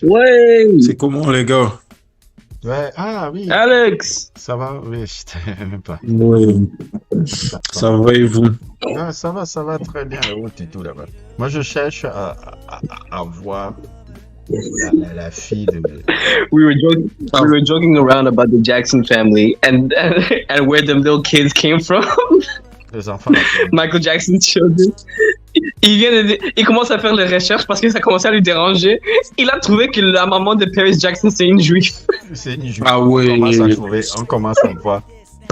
Ouais, C'est comment, les gars? Ouais, ah oui, Alex. ça va, oui, je t'avais même pas. Oui, ça va et vous? Ouais, ça va très bien. Oh, t'es tout là-bas. Moi, je cherche à voir la fille de. We were joking. Ah, We were joking around about the Jackson family and and where them little kids came from. Les enfants là. Michael Jackson's children. Il commence à faire les recherches parce que ça commençait à lui déranger. Il a trouvé que la maman de Paris Jackson c'est une juive. C'est une jupe. ah On commence à ouais. trouver, on commence à voir.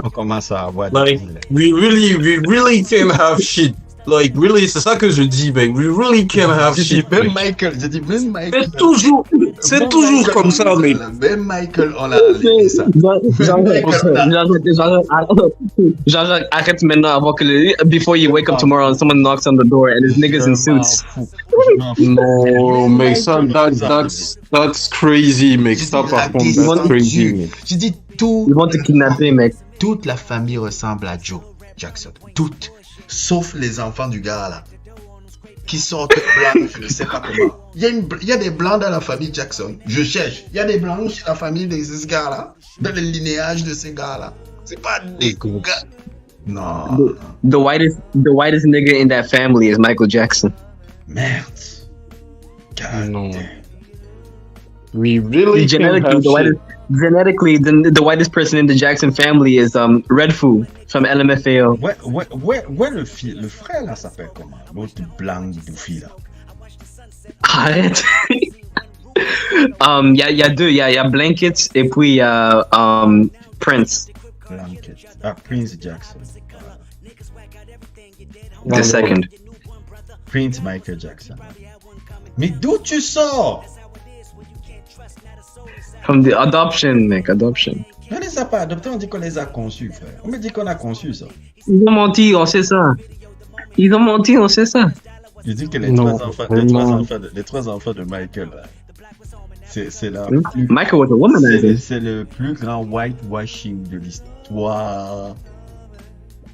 On commence à avoir des Like, deals. we really can have shit. Like, really, c'est ça que je dis, mec. We really can have J'ai dit shit, même mec. Michael, j'ai dit même Michael. C'est Même toujours Michael, comme ça, mec. Même Michael, on a dit ça. Jean-Jacques, arrête maintenant avant que before you wake up tomorrow and someone knocks on the door and there's niggas in Je m'en suits. fous. Je m'en fous. No, mec, ça, Michael, that's crazy, mec. J'ai Ça, dit par la contre, that's crazy, descendue. mec. J'ai dit Ils vont te kidnapper, mec. toute la famille ressemble à Joe Jackson. Toute. Sauf les enfants du gars là. Qui sortent blancs, je ne sais pas comment. Il y a des blancs dans la famille Jackson. Je cherche. Il y a des blancs chez la famille de ces gars là. Dans le linéage de ces gars là. C'est pas des gars. Non. The whitest nigga in that family is Michael Jackson. Merde. God Non. damn. We really can Genetically, have shit. the whitest person in the Jackson family is Redfoo from LMFAO. Ouais, le frère là s'appelle comment? L'autre blanc du fil là. Arrête. Y a deux, y a Blankets et puis y a Prince, Blanket. Ah, Prince Jackson. the second. Prince Michael Jackson. Mais d'où tu sors? From the adoption, mec, adoption. On les a pas adoptés, on dit qu'on les a conçus, frère. On me dit qu'on a conçu ça. Ils ont menti, on sait ça. Ils ont menti, on sait ça. Je dis que les Non, trois enfants de Michael, là, c'est la Hmm? plus- Michael was a womanizer. c'est le plus grand whitewashing de l'histoire.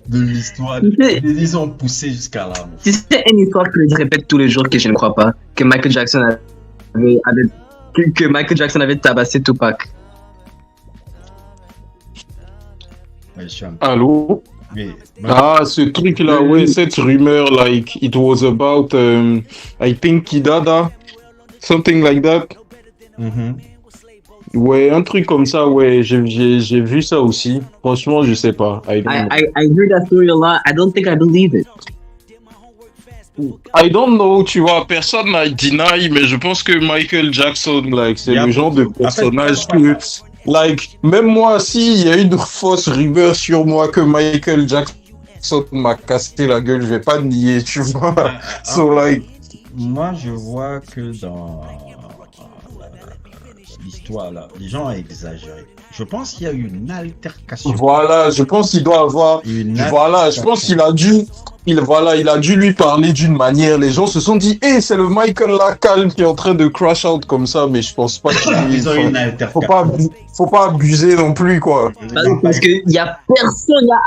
De l'histoire. Mais- Ils ont poussé jusqu'à là. Si c'est une histoire que je répète tous les jours que je ne crois pas, que Michael Jackson que Michael Jackson avait tabassé Tupac. Ouais, je suis un- Allô? Oui. Ah, ce truc-là, ouais, cette rumeur, like, it was about, I think, Kidada, something like that. Mhm. Ouais, un truc comme ça, ouais, j'ai vu ça aussi. Franchement, je sais pas. I don't know. I heard that story a lot. I don't think I believe it. I don't know, tu vois, personne n'a deny, mais je pense que Michael Jackson, like, c'est Il y a le genre de beaucoup- en fait, personnage que, like, même moi, s'il y a une fausse rumeur sur moi que Michael Jackson m'a cassé la gueule, je vais pas nier, tu vois. So, like, Moi, je vois que dans l'histoire, là, les gens ont exagéré. Je pense qu'il y a eu une altercation. voilà, je pense qu'il doit avoir, voilà, je pense qu'il a dû, il a dû lui parler d'une manière. Les gens se sont dit, hey, c'est le Michael là calme qui est en train de crash out comme ça, mais je pense pas Ils ont eu une qu'il altercation. faut pas abuser non plus, quoi. Parce qu'il y a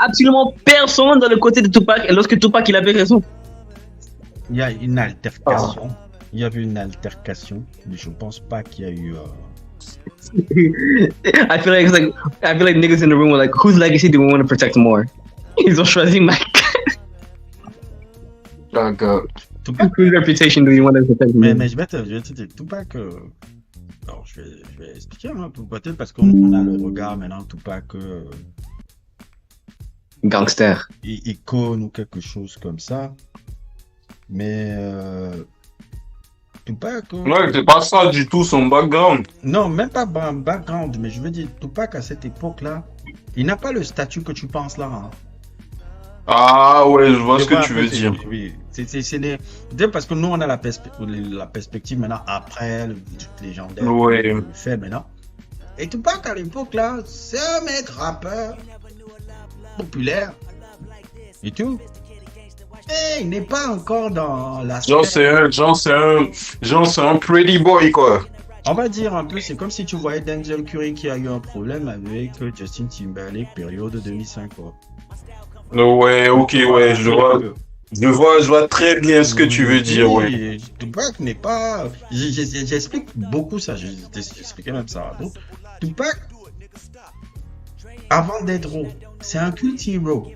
absolument personne dans le côté de Tupac. Et lorsque Tupac, il avait raison. Il y a une altercation. Il y avait une altercation, mais je pense pas qu'il y a eu. I feel like niggas in the room were like, whose legacy do we want to protect more? Ils ont choisi Mike. Tupac, Whose reputation do you want to protect more? mais je vais te dire, Tupac. Alors, je vais expliquer, hein, peut-être parce qu'on a le regard maintenant, Tupac, Gangster. icône ou quelque chose comme ça. Mais Tupac. Ouais, c'est pas ça du tout son background. Non, même pas background, mais je veux dire, Tupac à cette époque-là, il n'a pas le statut que tu penses là. Hein. Ah ouais, je vois ce que vois, tu veux c'est- dire. Oui, c'est parce que nous on a la perspective maintenant après le légendaire Ouais. le fait maintenant. Et Tupac à l'époque là, c'est un mec rappeur populaire et tout. Et il n'est pas encore dans la. Genre c'est un pretty boy, quoi. On va dire un peu, c'est comme si tu voyais Denzel Curry qui a eu un problème avec Justin Timberlake période 2005 quoi. Ouais, ok, ouais, je vois. Je vois très bien ce que tu veux dire, ouais. Oui, Tupac n'est pas. J'explique beaucoup ça, j'expliquais même ça à d'autres. Tupac, avant d'être raw, c'est un cult hero.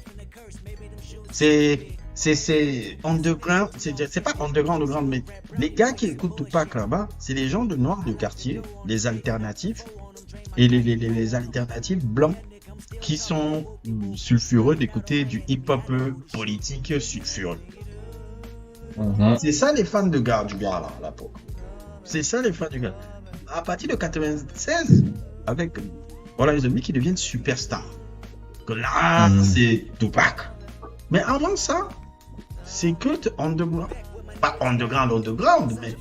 C'est underground, c'est pas underground, mais les gars qui écoutent Tupac là-bas, c'est les gens de noirs de quartier, les alternatifs, et les alternatifs blancs qui sont sulfureux d'écouter du hip-hop politique sulfureux. C'est ça les fans du gars là, à l'époque. C'est ça les fans du gars. À partir de 96, avec voilà les amis qui deviennent superstars. Que là, c'est Tupac. Mais avant ça, c'est que underground. Pas underground, mais.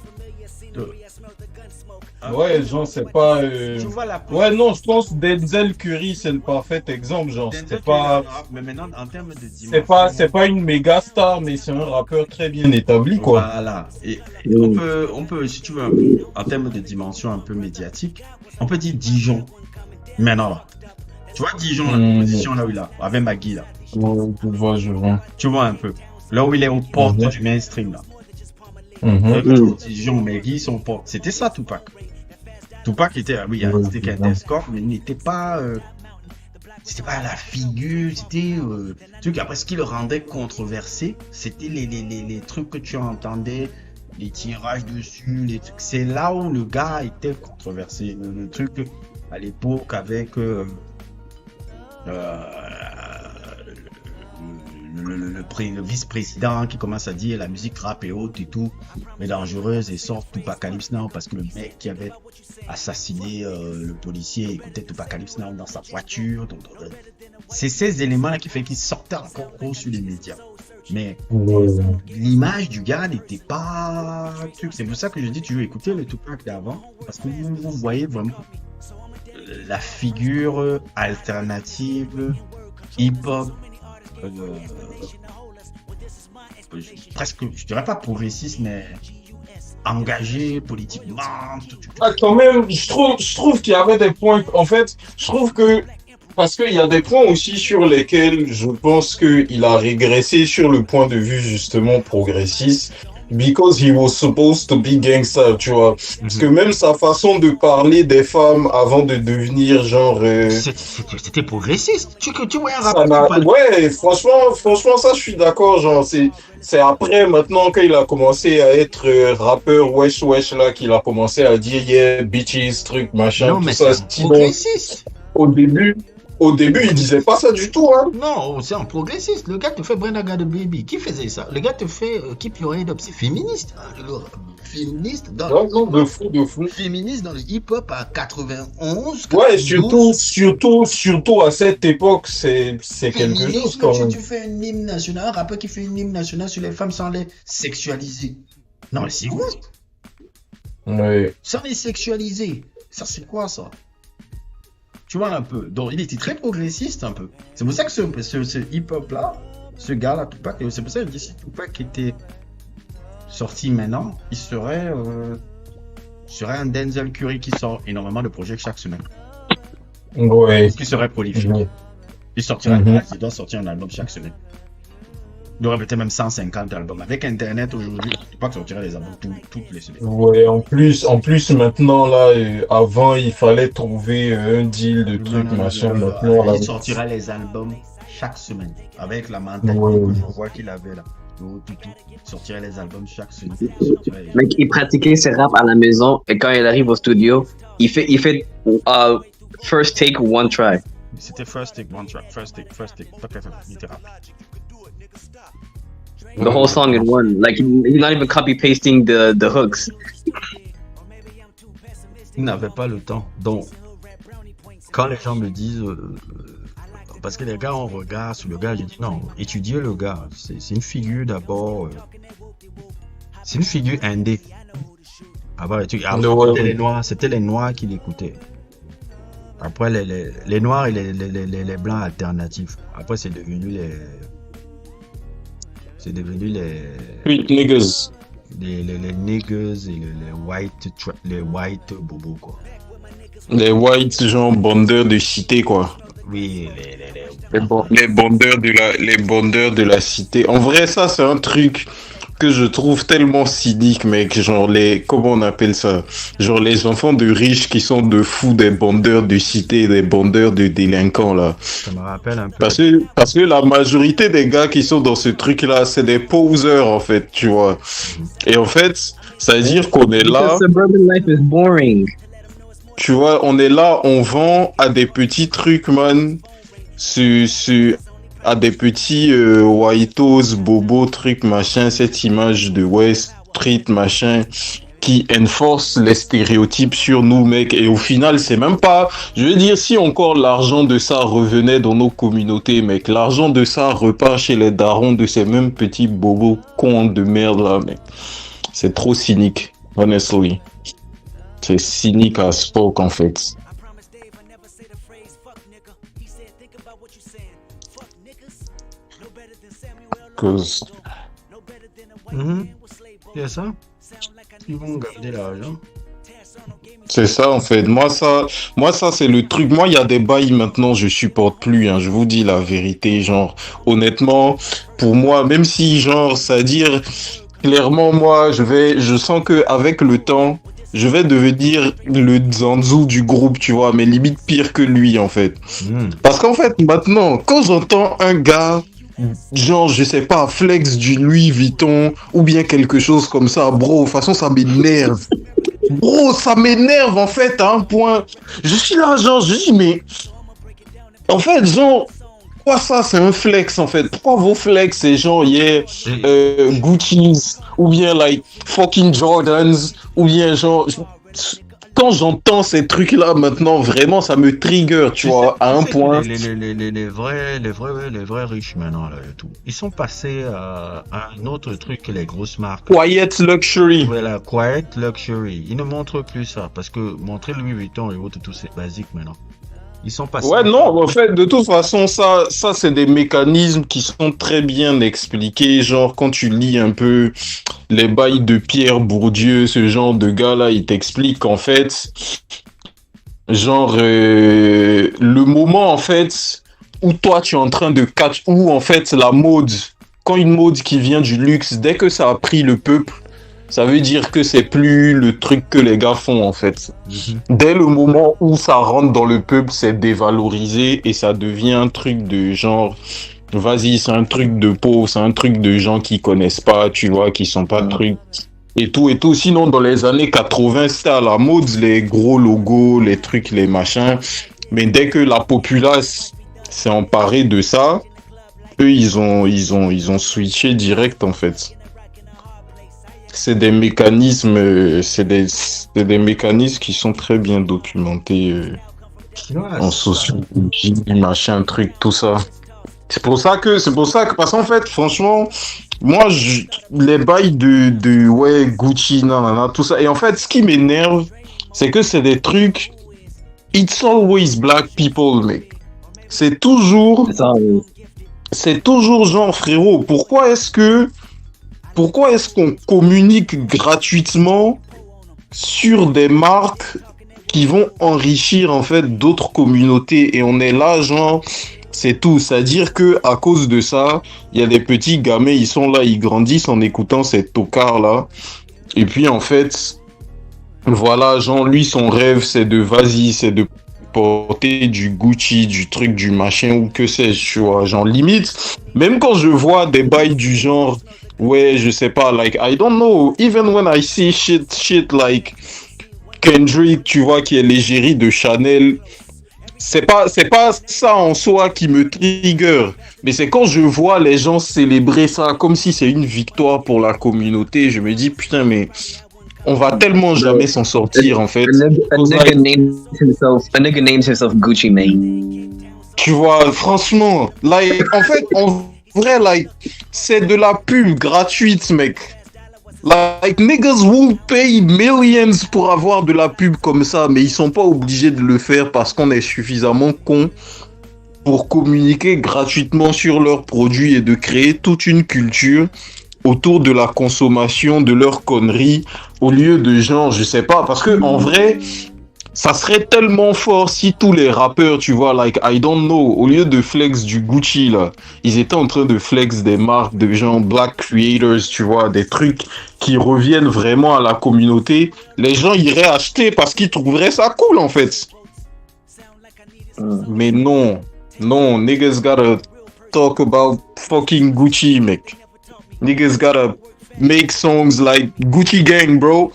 Ouais, genre, c'est pas. Tu vois la Ouais, non, je pense Denzel Curry, c'est le parfait exemple. Genre, c'est pas. Mais maintenant, en termes de dimension. C'est pas une méga star, mais c'est un rappeur très bien établi, quoi. Voilà. Et on peut, si tu veux, en termes de dimension un peu médiatique, on peut dire Dijon. Maintenant, là. Tu vois Dijon, la position là où il est, avec Maggie, là. Ouais, je vois. Tu vois un peu. Là où il est aux portes du mainstream, là. Dijon, Maggie, son porte. C'était ça, Tupac. Tupac était, oui, c'était qu'un escorte, mais il n'était pas. C'était pas la figure, c'était. Truc. Après, ce qui le rendait controversé, c'était les trucs que tu entendais, les tirages dessus, les trucs. C'est là où le gars était controversé. Le truc à l'époque avec. Le vice-président qui commence à dire la musique rap est haute et tout, mais dangereuse, et sort Tupacalypse Now parce que le mec qui avait assassiné le policier écoutait Tupacalypse Now dans sa voiture. Donc, c'est ces éléments-là qui fait qu'il sortait encore gros sur les médias. Mais l'image du gars n'était pas truc. C'est pour ça que je dis tu veux écouter le Tupac d'avant parce que vous voyez vraiment la figure alternative hip-hop. Presque, je dirais pas progressiste, mais engagé politiquement. Ah, quand même, je trouve qu'il y avait des points. En fait, je trouve que. Parce qu'il y a des points aussi sur lesquels je pense qu'il a régressé sur le point de vue justement progressiste. Because he was supposed to be gangster, tu vois. Parce que même sa façon de parler des femmes avant de devenir genre. C'était progressiste. Tu vois un rapport. Ouais, franchement, ça, je suis d'accord. Genre, c'est après, maintenant, qu'il a commencé à être rappeur wesh là, qu'il a commencé à dire yeah, bitches, truc, machin, non, tout mais ça. C'est progressiste. Au début, il disait pas ça du tout, hein. Non, c'est un progressiste. Le gars te fait Brenda God Baby. Qui faisait ça? Le gars te fait Keep Your Head Up. C'est féministe. Féministe dans de fou. Féministe dans le hip-hop à 91. Ouais, surtout à cette époque, c'est quelque chose quand même. Tu fais une hymne nationale, un rappeur qui fait une hymne nationale sur les femmes sans les sexualiser. Non, mais c'est quoi? Ouais. Sans les sexualiser. Ça, c'est quoi ça? Tu vois un peu. Donc, il était très progressiste un peu. C'est pour ça que ce hip-hop-là, ce gars-là, Tupac, c'est pour ça que je dis si Tupac était sorti maintenant, il serait un Denzel Curry qui sort énormément de projets chaque semaine. Ouais. Est-ce qu'il serait prolifique? Ouais. Il doit sortir un album chaque semaine. Il aurait peut-être même 150 albums. Avec Internet aujourd'hui, Tupac sortirait les albums toutes les semaines. Ouais, en plus maintenant là, avant il fallait trouver un deal de trucs machin. Maintenant là, il sortira les albums chaque semaine avec la mentalité que je vois qu'il avait là. Il sortirait les albums chaque semaine. Mec, il pratiquait ses rap à la maison et quand il arrive au studio, il fait first take one try. C'était first take one try, first take. Littéral. The whole song in one. Like he's not even copy pasting the hooks. Il n'avait pas le temps. Donc, quand les gens me disent, parce que les gars, on regarde sur le gars, je dis non, étudiez le gars. C'est une figure d'abord. C'est une figure indé. C'était les noirs qui l'écoutaient. Après, les noirs et les blancs alternatifs. Après, c'est devenu les Street niggas. Les niggas et les white bobos, quoi. Les whites, genre bandeurs de cité, quoi. Oui, Les bondeurs de la cité. En vrai, ça, c'est un truc que je trouve tellement cynique, mec. Genre comment on appelle ça? Genre les enfants de riches qui sont de fous, des bondeurs de cité, des bondeurs de délinquants, là. ça me rappelle un peu. Parce que la majorité des gars qui sont dans ce truc-là, c'est des poseurs, en fait, tu vois. Et en fait, ça veut dire qu'on est là, Because suburban life is boring. tu vois, on est là, on vend à des petits trucs, man. À des petits whitos, bobos, trucs, machin, cette image de West Street, machin, qui enforce les stéréotypes sur nous, mec. Et au final, c'est même pas... Je veux dire, si encore l'argent de ça revenait dans nos communautés, mec, l'argent de ça repart chez les darons de ces mêmes petits bobos cons de merde, là, mec. C'est trop cynique, honestly. C'est cynique as fuck, en fait. Cause... C'est ça. Ils vont garder l'argent. C'est ça en fait. Moi ça c'est le truc. Moi il y a des bails maintenant je supporte plus. Hein. Je vous dis la vérité. Genre honnêtement, pour moi même si genre ça veut dire clairement moi je sens que avec le temps je vais devenir le Zanzu du groupe, tu vois, mais limite pire que lui en fait. Parce qu'en fait maintenant quand j'entends un gars genre, je sais pas, flex du Louis Vuitton ou bien quelque chose comme ça, bro, de toute façon, ça m'énerve. Bro, ça m'énerve en fait à un point. Je suis là, genre, je dis, mais. En fait, genre, quoi ça, c'est un flex en fait. Pourquoi vos flex, c'est genre, Gucci's ou bien, like, fucking Jordans ou bien, genre. Quand j'entends ces trucs-là maintenant, vraiment, ça me trigger, tu vois, à un point. Les vrais riches maintenant, là, et tout. Ils sont passés à un autre truc que les grosses marques. Quiet luxury. Voilà, quiet luxury. Ils ne montrent plus ça, parce que montrer Louis Vuitton et autres, tout c'est basique maintenant. Ils sont passés. Ouais, non, en fait, de toute façon, ça c'est des mécanismes qui sont très bien expliqués. Genre, quand tu lis un peu les bails de Pierre Bourdieu, ce genre de gars-là, il t'explique qu'en fait, genre, le moment, en fait, où toi, tu es en train de catch, où, en fait, la mode, quand une mode qui vient du luxe, dès que ça a pris le peuple, ça veut dire que c'est plus le truc que les gars font en fait. Dès le moment où ça rentre dans le peuple, c'est dévalorisé et ça devient un truc de genre, vas-y, c'est un truc de pauvre, c'est un truc de gens qui connaissent pas, tu vois, qui sont pas trucs et tout et tout. Sinon, dans les années 80, c'était à la mode, les gros logos, les trucs, les machins. Mais dès que la populace s'est emparée de ça, eux, ils ont switché direct en fait. C'est des mécanismes, qui sont très bien documentés en sociologie, machin, truc, tout ça. C'est pour ça que, parce qu'en fait, franchement, moi, les bails de Gucci, nanana, tout ça. Et en fait, ce qui m'énerve, c'est que c'est des trucs, it's always black people, mec. C'est toujours genre, frérot, pourquoi est-ce qu'on communique gratuitement sur des marques qui vont enrichir en fait d'autres communautés et on est là genre c'est tout, c'est-à-dire que à cause de ça, il y a des petits gamins, ils sont là, ils grandissent en écoutant ces tocards là et puis en fait voilà, genre lui son rêve c'est de porter du Gucci, du truc, du machin ou que sais-je, tu vois, genre limite, même quand je vois des bails du genre ouais, je sais pas, like, I don't know, even when I see shit like Kendrick, tu vois, qui est l'égérie de Chanel, c'est pas ça en soi qui me trigger, mais c'est quand je vois les gens célébrer ça comme si c'est une victoire pour la communauté, je me dis, putain, mais on va tellement jamais s'en sortir, en fait. A nigga names himself Gucci Mane. Tu vois, franchement, like, en fait, vrai, like, c'est de la pub gratuite, mec. Like, niggas won't pay millions pour avoir de la pub comme ça, mais ils sont pas obligés de le faire parce qu'on est suffisamment cons pour communiquer gratuitement sur leurs produits et de créer toute une culture autour de la consommation de leurs conneries au lieu de genre, je sais pas, parce que en vrai, ça serait tellement fort si tous les rappeurs, tu vois, like, I don't know, au lieu de flex du Gucci, là, ils étaient en train de flex des marques de gens black creators, tu vois, des trucs qui reviennent vraiment à la communauté. Les gens iraient acheter parce qu'ils trouveraient ça cool, en fait. Mais non, niggas gotta talk about fucking Gucci, mec. Niggas gotta make songs like Gucci Gang, bro.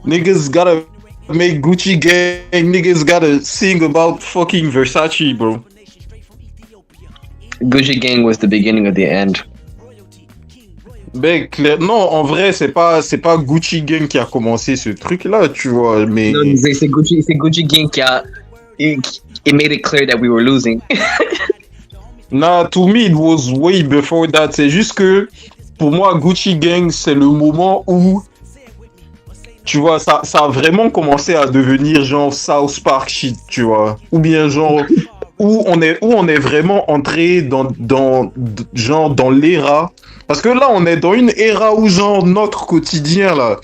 Niggas gotta make Gucci Gang. Niggas gotta sing about fucking Versace, bro. Gucci Gang was the beginning of the end. Mec, non, en vrai, c'est pas Gucci Gang qui a commencé ce truc-là, tu vois, mais... Non, c'est Gucci Gang qui a... It made it clear that we were losing. Nah, to me, it was way before that. C'est juste que, pour moi, Gucci Gang, c'est le moment où, tu vois, ça a vraiment commencé à devenir genre South Park shit, tu vois. Ou bien genre, où on est vraiment entré dans l'ère. Parce que là, on est dans une ère où genre notre quotidien, là,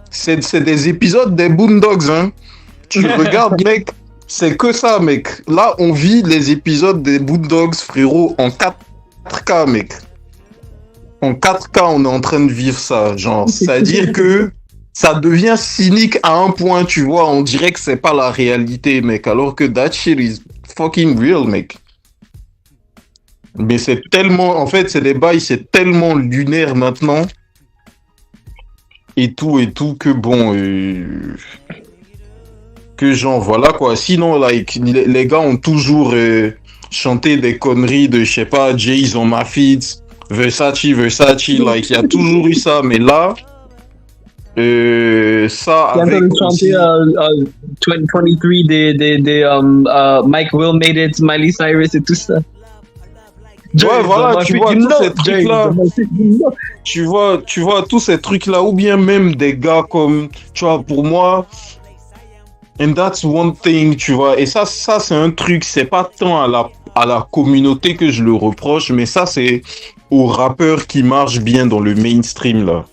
c'est des épisodes des Boondocks, hein. Tu regardes, mec, c'est que ça, mec. Là, on vit les épisodes des Boondocks, frérot, en 4K, mec. En 4K, on est en train de vivre ça, genre. C'est-à-dire que ça devient cynique à un point, tu vois. On dirait que c'est pas la réalité, mec. Alors que that shit is fucking real, mec. Mais c'est tellement... En fait, c'est des bails, c'est tellement lunaire maintenant. Et tout, que bon... que genre, voilà, quoi. Sinon, like, les gars ont toujours chanté des conneries de, je sais pas, Jay's on my feet, Versace, like, il y a toujours eu ça. Mais là... ça avec chanter 2023 des Mike Will Made It, Miley Cyrus et tout ça. Ouais, voilà, tu vois, tous ces trucs-là. Tu vois, tous ces trucs-là, ou bien même des gars comme, tu vois, pour moi, and that's one thing, tu vois, et ça c'est un truc, c'est pas tant à la communauté que je le reproche, mais ça, c'est aux rappeurs qui marchent bien dans le mainstream, là.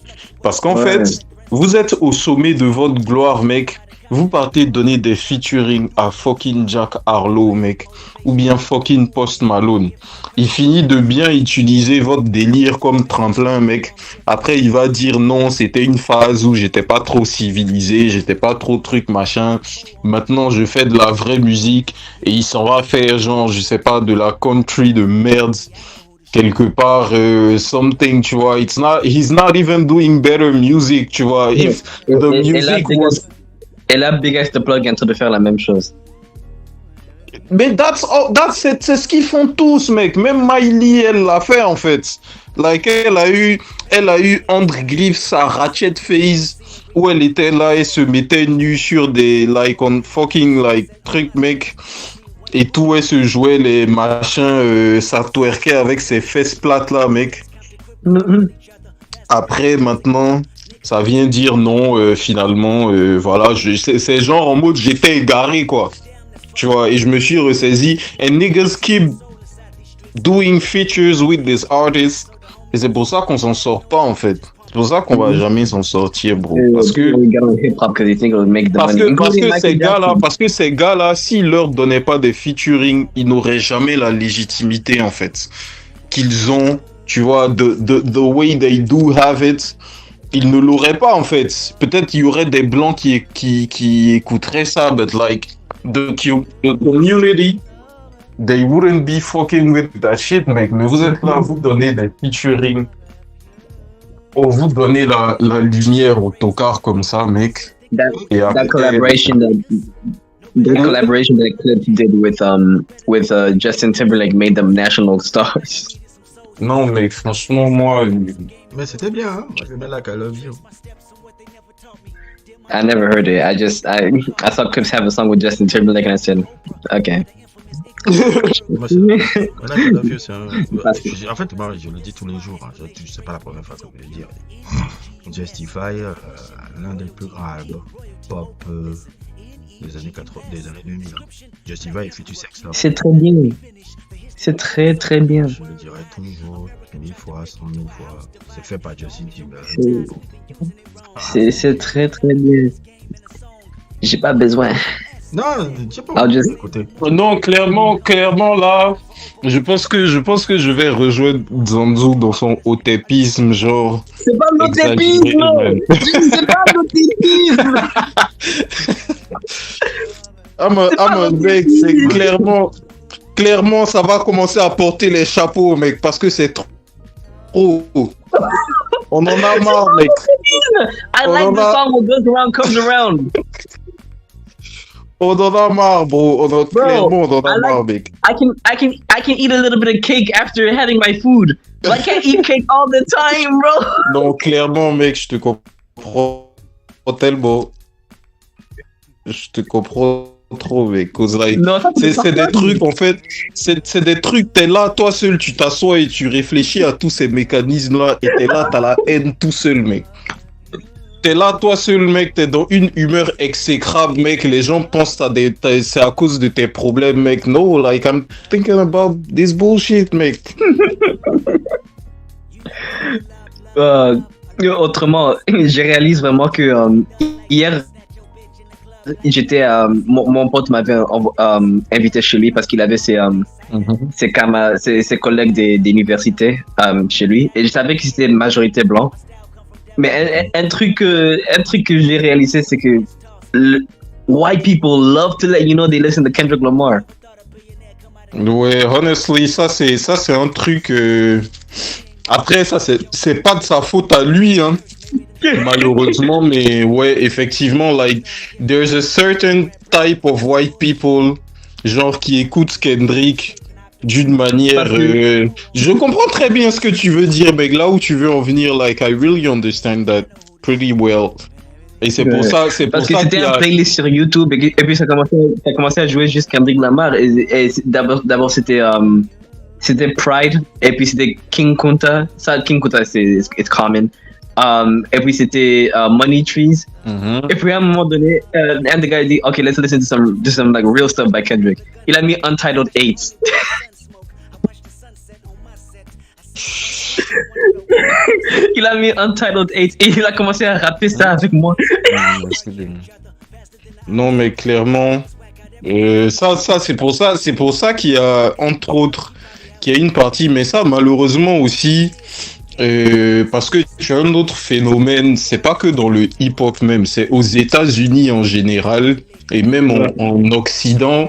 Parce qu'en fait, vous êtes au sommet de votre gloire, mec. Vous partez donner des featuring à fucking Jack Harlow, mec. Ou bien fucking Post Malone. Il finit de bien utiliser votre délire comme tremplin, mec. Après, il va dire non, c'était une phase où j'étais pas trop civilisé, j'étais pas trop truc, machin. Maintenant, je fais de la vraie musique. Et il s'en va faire, genre, je sais pas, de la country de merde. Quelque part, something, tu vois. He's not even doing better music, tu vois. If the music was... Et là, Big X the Plug est en train de faire la même chose. Mais c'est ce qu'ils font tous, mec. Même Miley, elle l'a fait, en fait. Like, elle a eu Andre Griff, sa Ratchet Phase, où elle était là et se mettait nue sur des, like, on fucking, like, trucs, mec. Et tout, elle se jouait les machins, ça twerkait avec ses fesses plates, là, mec. Après, maintenant... Ça vient dire non, finalement, voilà, c'est genre en mode j'étais égaré, quoi. Tu vois, et je me suis ressaisi. And niggas keep doing features with this artist. Et c'est pour ça qu'on s'en sort pas, en fait. C'est pour ça qu'on va jamais s'en sortir, bro. Parce que ces gars-là, s'ils leur donnaient pas des featuring, ils n'auraient jamais la légitimité, en fait, qu'ils ont, tu vois, the way they do have it. Ils ne l'auraient pas, en fait. Peut-être il y aurait des blancs qui écouteraient ça, but like the community, they wouldn't be fucking with that shit, mec. Mais vous êtes là, vous donnez des featuring, vous donnez la lumière au tocard comme ça, mec. That collaboration that Clip did with Justin Timberlake made them national stars. Non, mais franchement, moi... Mais c'était bien, hein? Moi, j'aimais la I Love You. I never heard it. I saw Clips have a song with Justin Timberlake and I said, okay. Moi, I Love You, c'est un... En fait, moi, je le dis tous les jours. Hein. C'est pas la première fois que je le dire. Justify, l'un des plus grands albums pop des années 80, des années 2000. Justify et Future Sex Love. C'est très bien. C'est très très bien. Je le dirai toujours, 1000 fois, 100 000 fois. C'est fait par Justin Timberlake. C'est très très bien. J'ai pas besoin. Non, j'ai pas I'll envie just- d'écouter. Non, clairement là, je pense que je vais rejoindre Zanzu dans son hautépisme, genre C'est pas exagéré, man. C'est pas l'autépisme! Mec, c'est clairement, ça va commencer à porter les chapeaux, mec, parce que c'est trop. On en a marre, mec. I Oh, like no, the no. song What Goes Around Comes Around. On en a marre, bro. Clairement, on en a I like- marre, mec. I can eat a little bit of cake after having my food. But I can't eat cake all the time, bro. Non, clairement, mec, je te comprends tellement. Je te comprends trop, mec. Cause like, Non, ça, c'est des trucs, en fait, c'est des trucs, t'es là, toi seul, tu t'assois et tu réfléchis à tous ces mécanismes-là, et t'es là, t'as la haine tout seul, mec. T'es là, toi seul, mec, t'es dans une humeur exécrable, mec, les gens pensent que c'est à cause de tes problèmes, mec. No, like, I'm thinking about this bullshit, mec. Autrement, je réalise vraiment que hier, j'étais, mon pote m'avait invité chez lui parce qu'il avait ses collègues d'université chez lui et je savais que c'était une majorité blanc. Mais un truc que j'ai réalisé, c'est que white people love to let you know they listen to Kendrick Lamar. Ouais, honestly, ça c'est un truc. Après, ça c'est pas de sa faute à lui, hein. Malheureusement, mais ouais, effectivement, like there's a certain type of white people, genre qui écoutent Kendrick d'une manière. Je comprends très bien ce que tu veux dire, mais là où tu veux en venir, like I really understand that pretty well. Et c'est pour ça, Parce que c'était un playlist sur YouTube et puis ça a commencé à jouer juste Kendrick Lamar et d'abord c'était Pride et puis c'était King Kunta. Ça, King Kunta, it's common. Et puis c'était Money Trees. Et puis à un moment donné, and the guy dit, okay, let's listen to some like real stuff by Kendrick. Il a mis Untitled 8. Il a mis Untitled 8 et il a commencé à rapper ça avec moi. Non, mais clairement, ça c'est pour ça qu'il y a entre autres qu'il y a une partie, mais ça malheureusement aussi. Parce que tu as un autre phénomène, c'est pas que dans le hip-hop même, c'est aux États-Unis en général et même en Occident.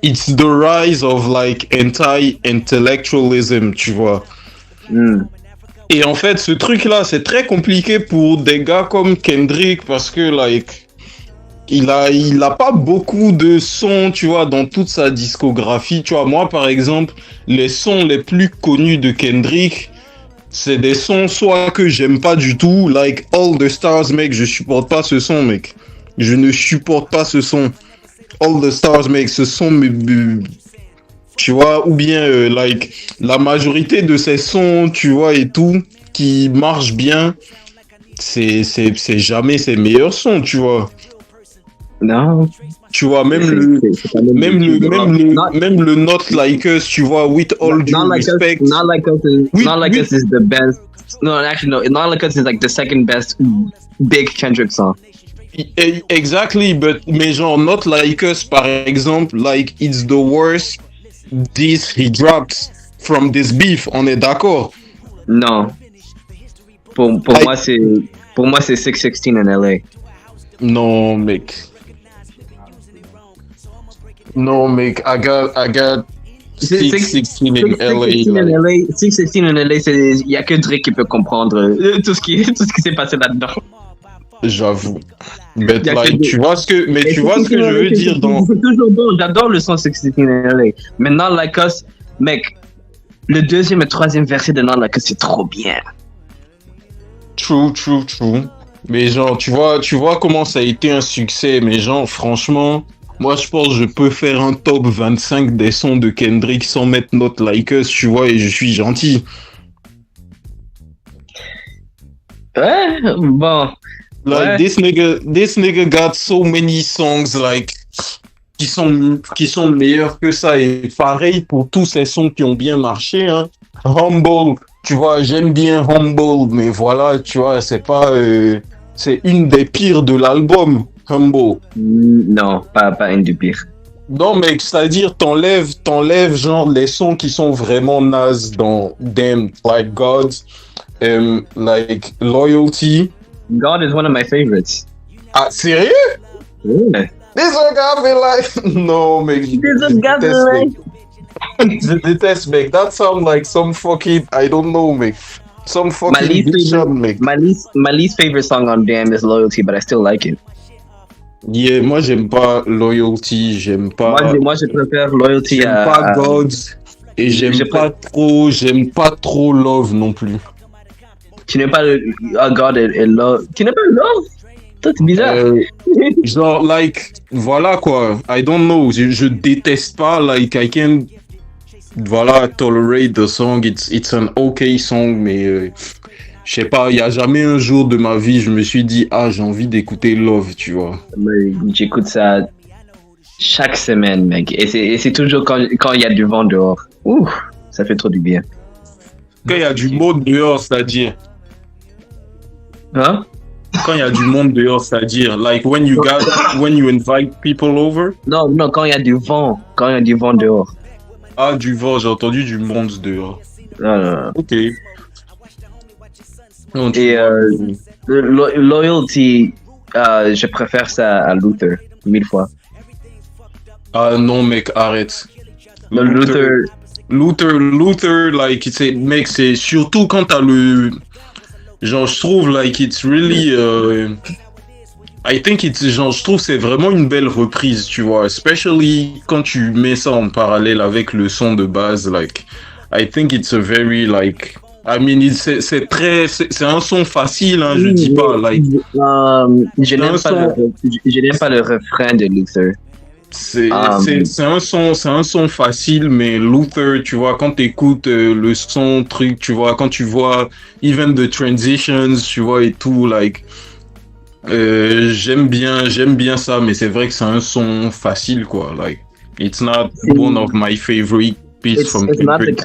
It's the rise of like anti-intellectualism, tu vois. Et en fait, ce truc-là, c'est très compliqué pour des gars comme Kendrick parce que like il a pas beaucoup de sons, tu vois, dans toute sa discographie. Tu vois, moi par exemple, les sons les plus connus de Kendrick, c'est des sons soit que j'aime pas du tout, like All the Stars, mec, je supporte pas ce son, mec. Je ne supporte pas ce son. All the Stars, mec, ce son, tu vois, ou bien, like, la majorité de ces sons, tu vois, et tout, qui marchent bien, c'est jamais ses meilleurs sons, tu vois. Non. Tu vois, même le Not Like Us, tu vois, with all due respect. Not Like Us is the best. No, actually, no. Not Like Us is like the second best big Kendrick song. Exactly, mais genre, Not Like Us, par exemple, like, it's the worst diss he dropped from this beef. On est d'accord? Non. Pour moi, c'est 616 in LA. Non, mec. No, mec, I got 616 in LA. 616 in LA, il y a que Drake qui peut comprendre tout ce qui s'est passé là-dedans. J'avoue. Mais like, tu vois ce que je veux dire dans. C'est toujours bon, j'adore le son 616 in LA. Mais Not Like Us, mec, le deuxième et troisième verset de Not Like Us, c'est trop bien. True. Mais genre, tu vois comment ça a été un succès. Mais genre, franchement, moi, je pense que je peux faire un top 25 des sons de Kendrick sans mettre Not Like Us, tu vois, et je suis gentil. Ouais, bon. Like, this nigga got so many songs, like, qui sont meilleurs que ça. Et pareil pour tous ces sons qui ont bien marché, hein. Humble, tu vois, j'aime bien Humble, mais voilà, tu vois, c'est pas... c'est une des pires de l'album. Humble. Non, pas une du pire. Non, mec, c'est-à-dire, t'enlèves, genre, les sons qui sont vraiment nazes dans Damn, like God, like Loyalty. God is one of my favorites. Ah, sérieux? Yeah. This one got me like... Non, mec, je déteste, mec. That sound like some fucking, I don't know, mec. Some fucking diction, mec. My least favorite song on Damn is Loyalty, but I still like it. Yeah, moi, j'aime pas Loyalty, j'aime pas... Moi, je préfère Loyalty J'aime pas Gods, et j'aime pas trop Love non plus. Tu n'aimes pas God et Love. Tu n'aimes pas Love? Toi, c'est bizarre. Genre, like, voilà quoi. I don't know. Je déteste pas. Like, I can, voilà, tolerate the song. It's an okay song, mais je sais pas. Il y a jamais un jour de ma vie, je me suis dit, ah, j'ai envie d'écouter Love, tu vois. J'écoute ça chaque semaine, mec. Et c'est toujours quand il y a du vent dehors. Ouh, ça fait trop du bien. Quand il y a du monde dehors, c'est-à-dire. Hein? Quand il y a du monde dehors, c'est-à-dire, like when you invite people over. Non, quand il y a du vent. Quand il y a du vent dehors. Ah, du vent, j'ai entendu du monde dehors. Non. Ok. Et Loyalty, je préfère ça à Luther, 1000 fois. Ah non, mec, arrête. Luther, like, mec, c'est surtout quand t'as le... Genre, je trouve, like, it's really... I think genre, je trouve c'est vraiment une belle reprise, tu vois. Especially quand tu mets ça en parallèle avec le son de base, like... I think it's a very, like... I mean, c'est un son facile, hein, je dis pas, like... je n'aime pas le refrain de Luther. C'est un son facile, mais Luther, tu vois, quand t'écoutes le son, truc, tu vois, quand tu vois even the transitions, tu vois, et tout, like, j'aime bien ça, mais c'est vrai que c'est un son facile, quoi, like, it's not one of my favorite pieces from Kendrick.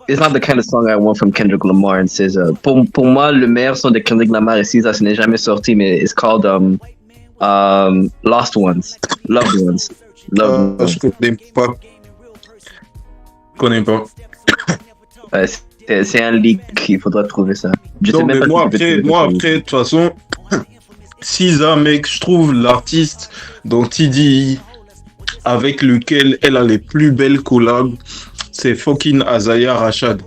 It's not the kind of song I want from Kendrick Lamar and SZA. Pour moi, le meilleur son de Kendrick Lamar et SZA, ce n'est jamais sorti, mais it's called Lost Ones. Loved Ones. Je connais pas. C'est un leak, il faudra trouver ça. Moi, après, de toute façon, SZA, mec, je trouve l'artiste dont TDI avec lequel elle a les plus belles collabs, c'est fucking Azaya Rashad.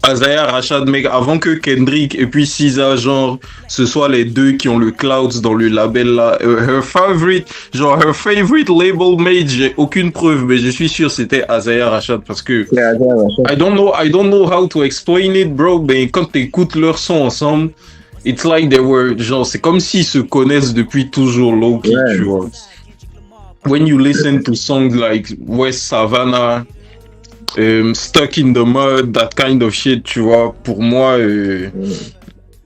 Azaya Rashad, mec, avant que Kendrick et puis SZA, genre, ce soit les deux qui ont le clout dans le label là. Her favorite label mate, j'ai aucune preuve, mais je suis sûr c'était Azaya Rashad parce que I don't know how to explain it, bro, mais quand t'écoutes leurs sons ensemble, it's like they were, genre, c'est comme s'ils se connaissent depuis toujours, low-key, tu vois. When you listen to songs like West Savannah, Stuck in the Mud, that kind of shit, tu vois, pour moi,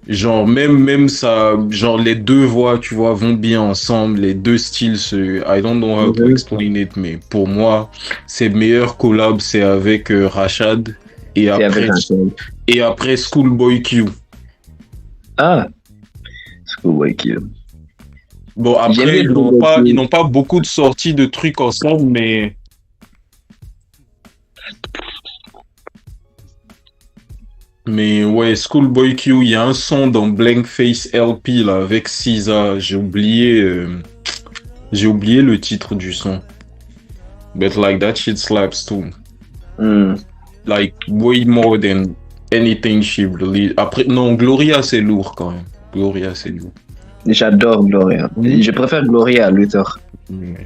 genre, même ça, genre, les deux voix, tu vois, vont bien ensemble, les deux styles, I don't know how to explain it, mais pour moi, ses meilleurs collabs, c'est avec Rashad et après Schoolboy Q. Ah, Schoolboy Q. Bon, après, ils n'ont pas beaucoup de sorties de trucs ensemble, mais... Mais ouais, Schoolboy Q, il y a un son dans Blank Face LP là avec SZA, j'ai oublié le titre du son. But like that shit slaps too. Like way more than anything she released. Après non, Gloria c'est lourd quand même. Gloria c'est lourd. J'adore Gloria. Je préfère Gloria à Luther. Ouais,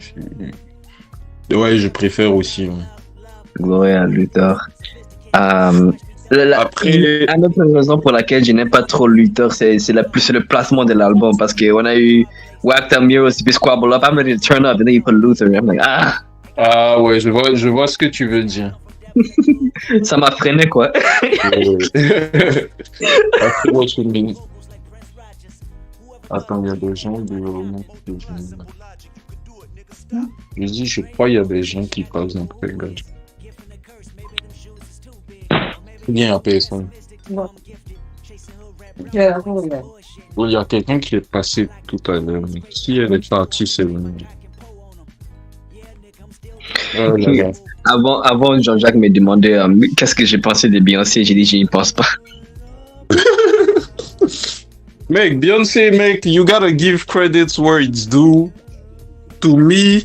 je préfère aussi. Ouais. Gloria à Luther. Après, une autre raison pour laquelle je n'aime pas trop Luther, c'est le placement de l'album. Parce qu'on a eu Whacked Out Mirrors, puis Squabble Up, I'm ready to turn up, and then you put Luther. I'm like, ah! Ah ouais, je vois ce que tu veux dire. Ça m'a freiné, quoi. Attends, il y a des gens Je dis, je crois qu'il y a des gens qui passent dans le gage. Bien, personne. Yeah, hold on. Il y a quelqu'un qui est passé tout à l'heure. Si elle est partie, c'est bon. Oh là là. Avant, Jean-Jacques me demandait qu'est-ce que j'ai pensé de Beyoncé. J'ai dit, je n'y pense pas. Mec, Beyoncé, mec, you gotta give credits where it's due. To me,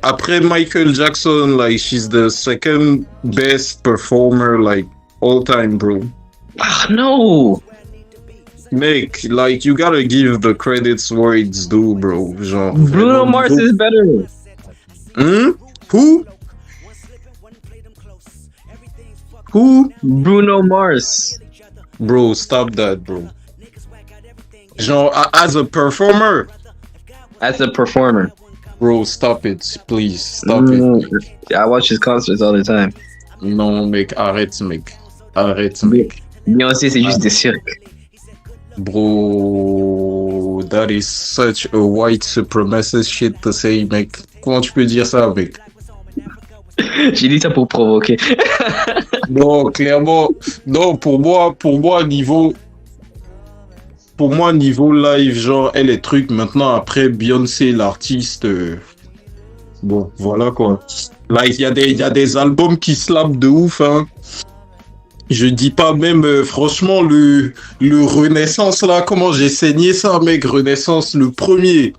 après Michael Jackson, like, she's the second best performer, like, all time, bro. Ah, no! Mec, like, you gotta give the credits where it's due, bro. Genre, Bruno Mars is better. Who? Who? Bruno Mars. Bro, stop that, bro. Genre, as a performer, As a performer. bro, stop it, please, stop it. I watch his concerts all the time. Non, mec, arrête, mec. Arrête, mec. Beyoncé, c'est juste des cirques. Bro, that is such a white supremacist shit to say, mec. Comment tu peux dire ça, mec? J'ai dit ça pour provoquer. Non, clairement, non, pour moi, niveau live, genre, elle est truc. Maintenant, après, Beyoncé, l'artiste, bon, voilà, quoi. Là, il y a des albums qui slapent de ouf, hein. Je dis pas même, franchement, le Renaissance, là, comment j'ai saigné ça, mec, Renaissance, le premier.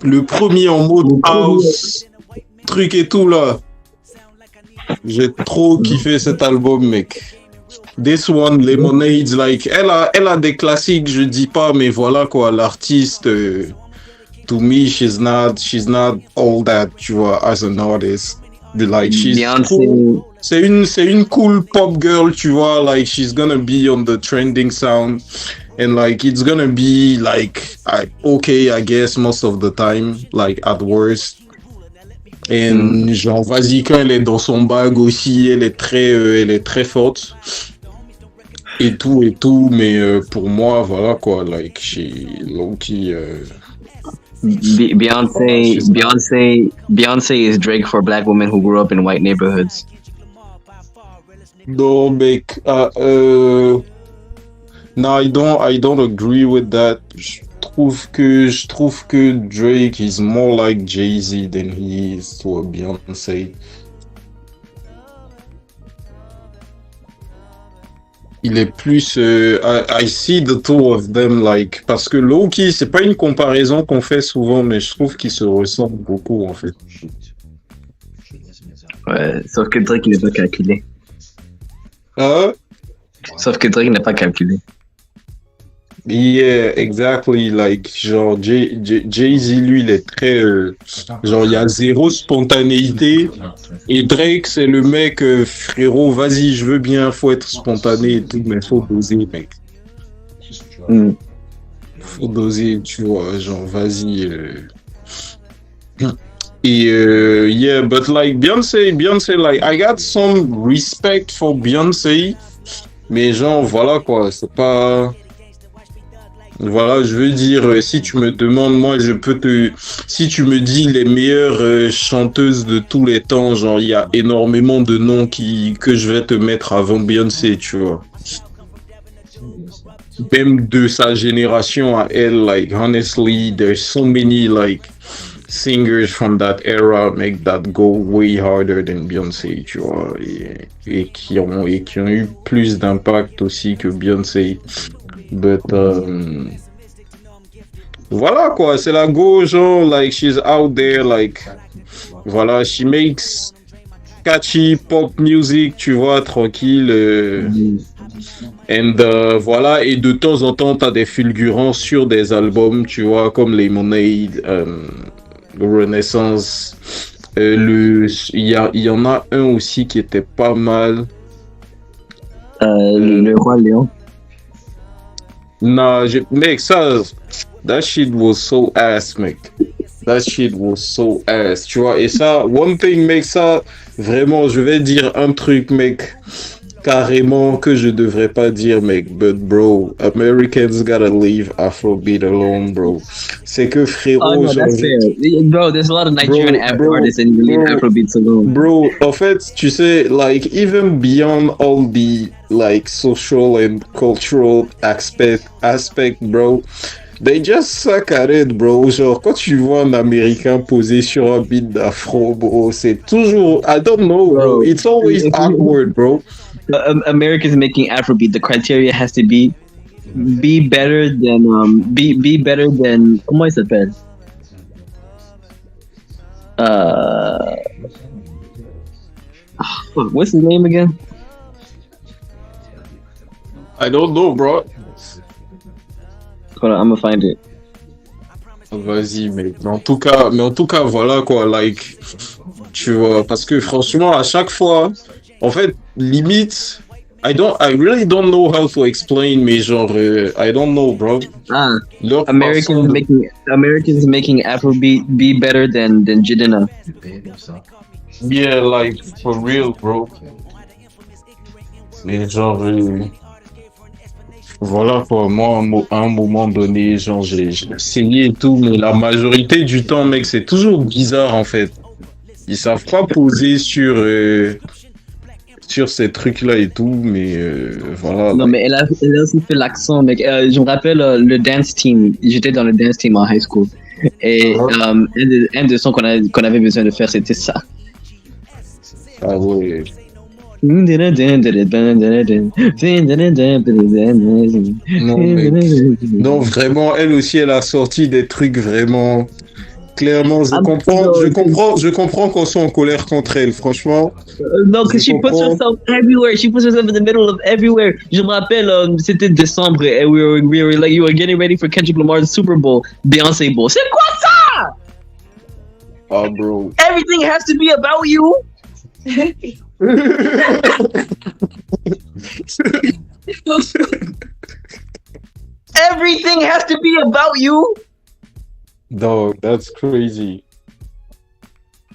Le premier en mode house, truc et tout, là. J'ai trop kiffé cet album, mec. This one, Lemonade, like, elle a des classiques, je dis pas, mais voilà, quoi, l'artiste, to me, she's not all that, tu vois, as an artist. Like, she's cool. C'est une cool pop girl, tu vois, like, she's gonna be on the trending sound, and, like, it's gonna be, like, okay, I guess, most of the time, like, at worst. Et genre, vas-y, quand elle est dans son bag aussi, elle est très forte. Et tout, mais pour moi, voilà quoi, like, she low-key. Beyonce is Drake for black women who grew up in white neighborhoods. No, mec, no, I don't agree with that. Je trouve que Drake is more like Jay-Z than he is to a Beyoncé. Il est plus I see the two of them like, parce que low-key, c'est pas une comparaison qu'on fait souvent, mais je trouve qu'ils se ressemblent beaucoup en fait. Ouais, sauf que Drake il n'est pas calculé. Sauf que Drake n'a pas calculé. Yeah, exactly. Like, genre, Jay-Z, lui, il est très. Genre, il y a zéro spontanéité. Et Drake, c'est le mec, frérot, vas-y, je veux bien, faut être spontané et tout, mais faut doser, mec. Faut doser, tu vois, genre, vas-y. Et, yeah, but like, Beyoncé, like, I got some respect for Beyoncé. Mais genre, voilà, quoi, c'est pas. Voilà, je veux dire, si tu me demandes, moi, si tu me dis les meilleures chanteuses de tous les temps, genre, il y a énormément de noms que je vais te mettre avant Beyoncé, tu vois. Même de sa génération à elle, like, honestly, there's so many, like, singers from that era make that go way harder than Beyoncé, tu vois, et qui ont eu plus d'impact aussi que Beyoncé. But voilà quoi, c'est la go, genre, like, she's out there, like, voilà, she makes catchy pop music, tu vois, tranquille. And voilà, et de temps en temps, t'as des fulgurances sur des albums, tu vois, comme Lemonade, Renaissance. Il y en a un aussi qui était pas mal. Le Roi Léon. Nah, mec, that shit was so ass, mec. That shit was so ass, tu vois. Et ça, one thing, mec, ça, vraiment, je vais dire un truc, mec. carrément que je devrais pas dire, mec. But bro, Americans gotta leave Afrobeat alone, bro. C'est que Oh frérot, no, genre, that's fair. Bro, there's a lot of Nigerian bro, artists and you leave bro. Afrobeats alone. bro, en fait, tu sais, like, even beyond all the, like, social and cultural aspect, bro, they just suck at it, bro. Genre, quand tu vois un Américain posé sur un beat d'afro, bro, c'est toujours, I don't know, bro. Bro, It's always awkward, bro. Americans making Afrobeat, the criteria has to be better than be better than comment il s'appelle? What's his name again? I don't know, bro. Hold on, I'm gonna find it. Vas-y, mec. Mais en tout cas, voilà quoi, like, tu vois, parce que franchement, à chaque fois, en fait, limite, I really don't know how to explain, mais genre, I don't know, bro. Ah, Leur Americans making Afrobeat be better than Jidena. Yeah, like, for real, bro. Mais genre, voilà quoi, moi, à un moment donné, genre, j'ai essayé et tout, mais la majorité du temps, mec, c'est toujours bizarre, en fait. Ils savent pas poser sur ces trucs-là et tout, mais voilà. Non, mais elle a aussi fait l'accent, mec. Je me rappelle le dance team. J'étais dans le dance team en high school. Et un des sons qu'on avait besoin de faire, c'était ça. Ah ouais. Non, mec. Non, vraiment, elle aussi, elle a sorti des trucs vraiment. Clairement, je comprends qu'on soit en colère contre elle, franchement. No, because she puts herself everywhere. She puts herself in the middle of everywhere. Je me rappelle, c'était décembre et we were like, you were getting ready for Kendrick Lamar's Super Bowl, Beyoncé Bowl. C'est quoi ça? Ah, bro. Everything has to be about you. Everything has to be about you. Dog, that's crazy.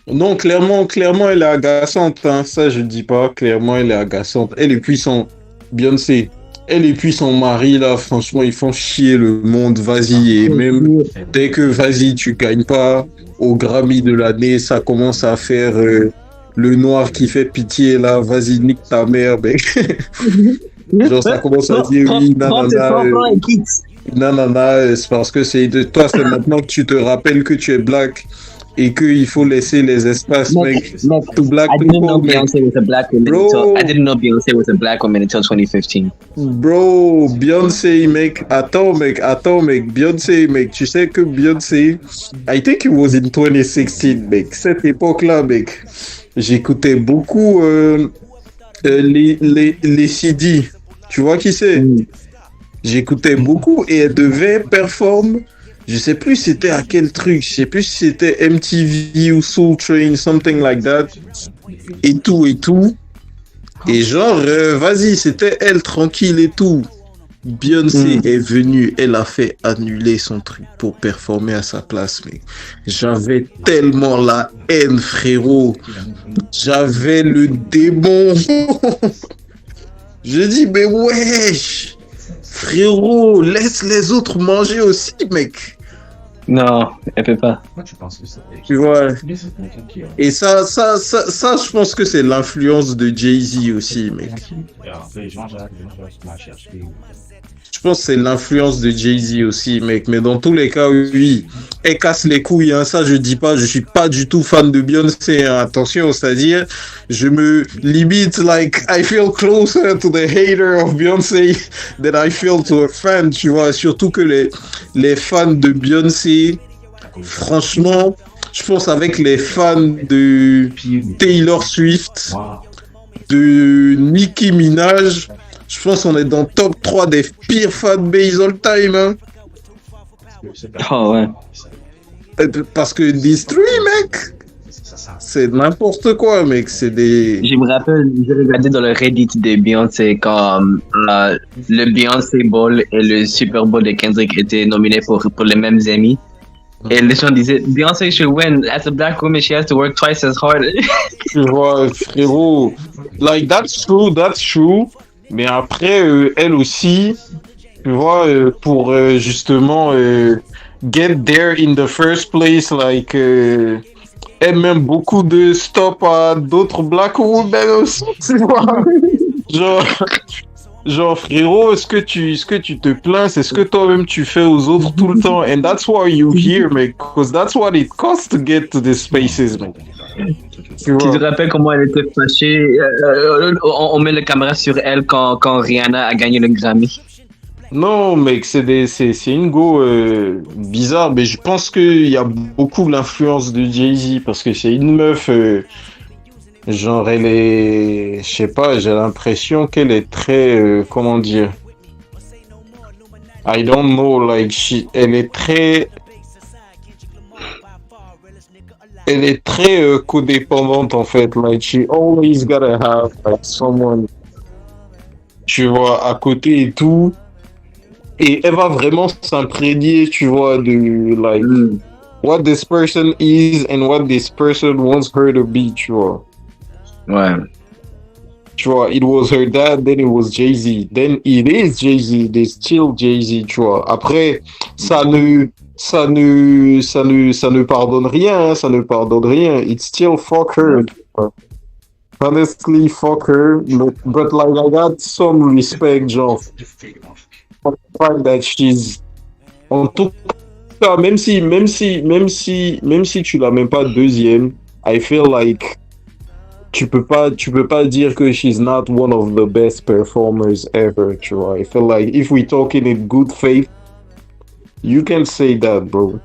Non, clairement, elle est agaçante, hein. Ça, je dis pas. Clairement, elle est agaçante. Elle et puis son Beyoncé. Elle et puis son mari, là, franchement, ils font chier le monde. Vas-y, et même dès que, vas-y, tu gagnes pas au Grammy de l'année, ça commence à faire le noir qui fait pitié, là. Vas-y, nique ta mère, mec. Genre, ça commence à dire oui, nanana. Nanana, c'est parce que c'est de toi, c'est maintenant que tu te rappelles que tu es black et qu'il faut laisser les espaces, mec. To black I didn't know people, Beyoncé was a black woman I didn't know Beyoncé was a black woman until 2015. Bro, Beyoncé, mec. Attends, mec. Beyoncé, mec. Tu sais que Beyoncé, I think it was in 2016, mec. Cette époque-là, mec. J'écoutais beaucoup les CD. Tu vois qui c'est? J'écoutais beaucoup et elle devait performer. Je sais plus c'était à quel truc. Je sais plus si c'était MTV ou Soul Train, something like that. Et tout. Et genre, vas-y, c'était elle tranquille et tout. Beyoncé est venue, elle a fait annuler son truc pour performer à sa place, mec. J'avais tellement la haine, frérot. J'avais le démon. Je dis, mais wesh. Frérot, laisse les autres manger aussi, mec. Non, elle peut pas. Tu vois. Et ça, je pense que c'est l'influence de Jay-Z aussi, mec. Je pense que c'est l'influence de Jay-Z aussi, mec. Mais dans tous les cas, oui, elle casse les couilles, hein. Ça, je dis pas, je suis pas du tout fan de Beyoncé, hein. Attention, c'est-à-dire, je me limite, like, I feel closer to the hater of Beyoncé than I feel to a fan, tu vois. Surtout que les fans de Beyoncé, franchement, je pense avec les fans de Taylor Swift, de Nicki Minaj, je pense qu'on est dans le top 3 des pires fanbase all time, hein. Oh ouais. Parce que these three, mec, c'est n'importe quoi, mec. C'est des... Je me rappelle, j'ai regardé dans le Reddit de Beyoncé quand le Beyoncé Bowl et le Super Bowl de Kendrick étaient nominés pour les mêmes Emmy. Et les gens disaient, Beyoncé should win. As a black woman, she has to work twice as hard. Tu vois, frérot, like that's true. Mais après, elle aussi, tu vois, pour justement get there in the first place, like, elle met beaucoup de stop à d'autres black women aussi, tu vois. Genre, genre frérot, est-ce que tu te plains, c'est ce que toi-même tu fais aux autres tout le temps, and that's why you here, man, because that's what it costs to get to these spaces, man. Tu Tu te vois. rappelles comment elle était fâchée? On met la caméra sur elle quand Rihanna a gagné le Grammy. Non, mec, c'est une go bizarre, mais je pense qu'il y a beaucoup l'influence de Jay-Z parce que c'est une meuf, genre elle est, je sais pas, j'ai l'impression qu'elle est très, comment dire, I don't know, like elle est très codépendante en fait, like she always gotta have like someone, tu vois, à côté et tout. Et elle va vraiment s'imprégner, tu vois, de like what this person is and what this person wants her to be, tu vois. Ouais. Tu vois, it was her dad, then it was Jay-Z, then it is Jay-Z, there's still Jay-Z, tu vois. Après, ça ne pardonne rien, hein, ça ne pardonne rien. It's still fuck her. Tu vois. Honestly, fuck her, but like I got some respect, genre, for the fact that she's en tout cas, même si tu l'as même pas deuxième, I feel like tu peux pas dire que she's not one of the best performers ever, tu vois. I feel like if we talking in good faith, you can say that, bro.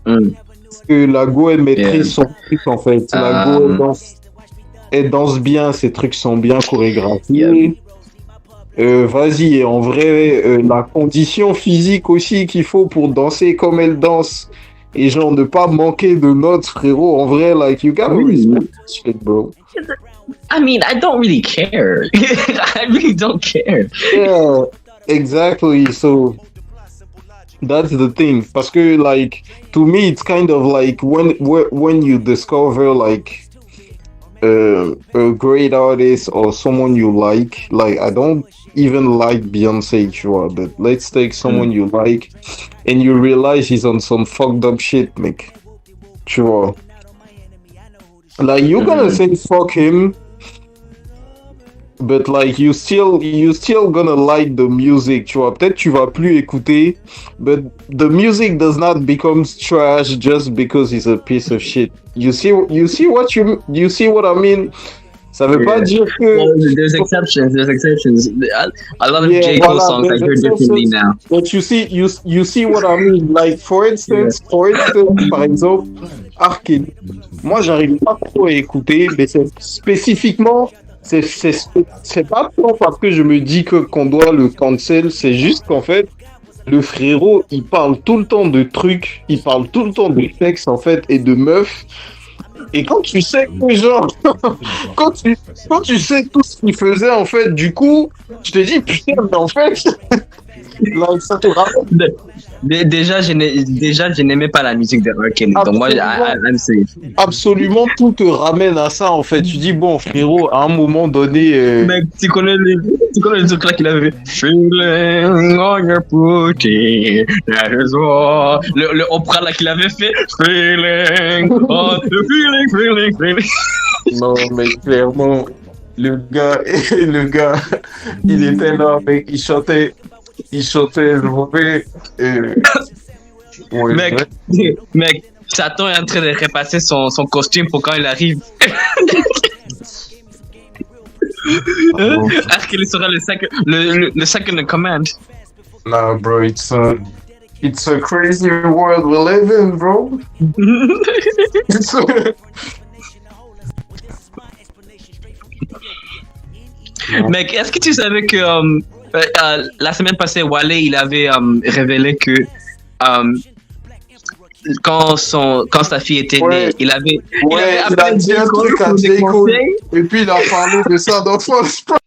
Parce que la go, elle maîtrise son truc, en fait. La go, elle danse bien, ses trucs sont bien chorégraphiés. Vas-y, et en vrai, la condition physique aussi qu'il faut pour danser comme elle danse, et genre ne pas manquer de notes, frérot, en vrai, like, you gotta respect this shit, bro. I mean, I don't really care. I really don't care. Yeah, exactly. So that's the thing. Parce que, like, to me, it's kind of like when you discover, like, a great artist or someone you like I don't even like Beyonce, tu vois, but let's take someone you like and you realize he's on some fucked up shit, mec. Tu vois. Like, you're gonna say fuck him, but like you still gonna like the music, tu vois. Peut-être tu vas plus écouter, but the music does not become trash just because he's a piece of shit. You see what I mean? Ça veut pas dire que Well, there's exceptions. A lot of J. Cole songs I hear differently now. But you see what I mean? Like, for instance, par exemple, Arcade. Moi, j'arrive pas trop à écouter, mais c'est spécifiquement, c'est pas trop parce que je me dis qu'on doit le cancel, c'est juste qu'en fait, le frérot, il parle tout le temps de trucs, il parle tout le temps de sexe, en fait, et de meufs. Et quand tu sais que genre, quand tu sais tout ce qu'il faisait, en fait, du coup, je te dis, putain, mais en fait, là, ça te rappelle. Déjà, je n'aimais pas la musique de R. Kelly. Donc moi, I'm safe. Absolument, tout te ramène à ça, en fait. Tu dis, bon, frérot, à un moment donné... Mec, tu connais le truc là qu'il avait fait. Feeling on your booty, that is all. Le opéra là qu'il avait fait. Feeling on the feeling. Non, mais clairement, le gars, il était là, mec, il chantait mauvais. Ouais, mec, Chaton est en train de repasser son costume pour quand il arrive. Est-ce qu'il sera le second in command? Nah, bro, it's a crazy world we live in, bro. Mec, est-ce que tu savais que la semaine passée, Wale, il avait révélé que quand sa fille était née, il avait dit un truc à J. Cole, et puis il a parlé de ça dans False Pride.